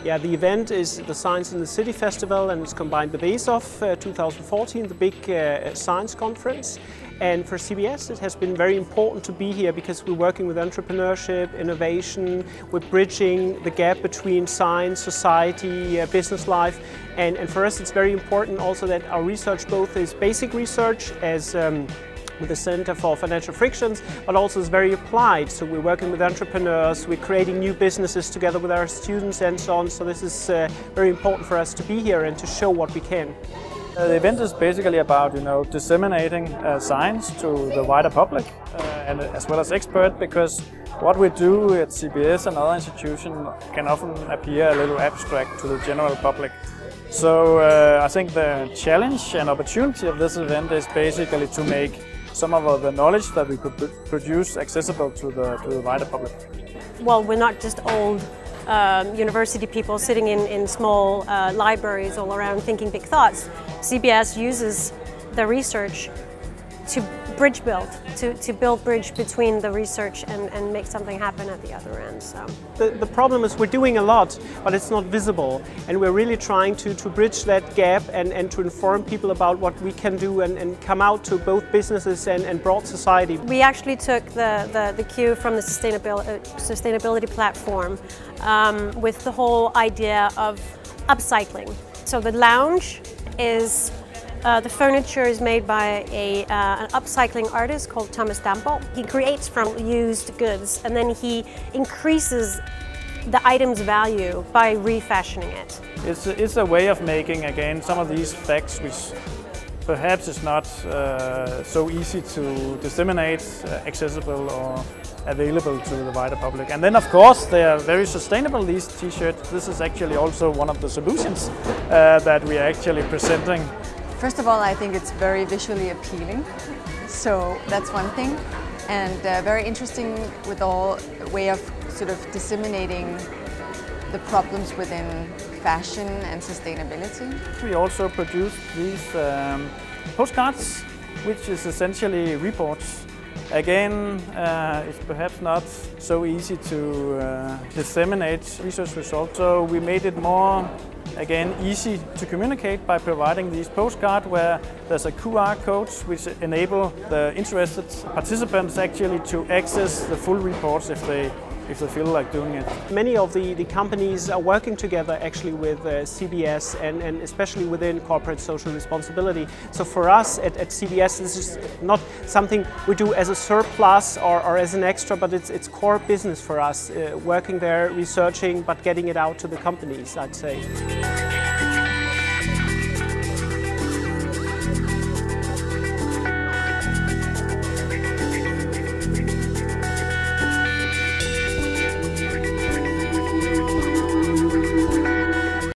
Yeah, the event is the Science in the City Festival, and it's combined with ASOF 2014, the big science conference. And for CBS it has been very important to be here because we're working with entrepreneurship, innovation, we're bridging the gap between science, society, business life. And for us it's very important also that our research both is basic research as with the Center for Financial Frictions, but also is very applied. So we're working with entrepreneurs, we're creating new businesses together with our students and so on. So this is very important for us to be here and to show what we can. The event is basically about disseminating science to the wider public and as well as experts, because what we do at CBS and other institutions can often appear a little abstract to the general public. So I think the challenge and opportunity of this event is basically to make some of the knowledge that we could produce accessible to the wider public. Well, we're not just old university people sitting in small libraries all around thinking big thoughts. CBS uses the research to build bridge between the research and make something happen at the other end. So the problem is we're doing a lot, but it's not visible, and we're really trying to bridge that gap and to inform people about what we can do and come out to both businesses and broad society. We actually took the cue from the sustainability platform with the whole idea of upcycling. So the lounge is the furniture is made by an upcycling artist called Thomas Dambo. He creates from used goods and then he increases the item's value by refashioning it. It's a way of making, again, some of these facts which perhaps is not so easy to disseminate, accessible or available to the wider public. And then of course they are very sustainable, these t-shirts. This is actually also one of the solutions that we are actually presenting. First of all, I think it's very visually appealing, so that's one thing, and very interesting with all way of sort of disseminating the problems within fashion and sustainability. We also produced these postcards, which is essentially reports. Again, it's perhaps not so easy to disseminate research results, so we made it more easy to communicate by providing these postcards where there's a QR code which enable the interested participants actually to access the full reports if they feel like doing it. Many of the companies are working together actually with CBS and especially within corporate social responsibility. So for us at CBS, this is not something we do as a surplus or as an extra, but it's core business for us, working there, researching, but getting it out to the companies, I'd say.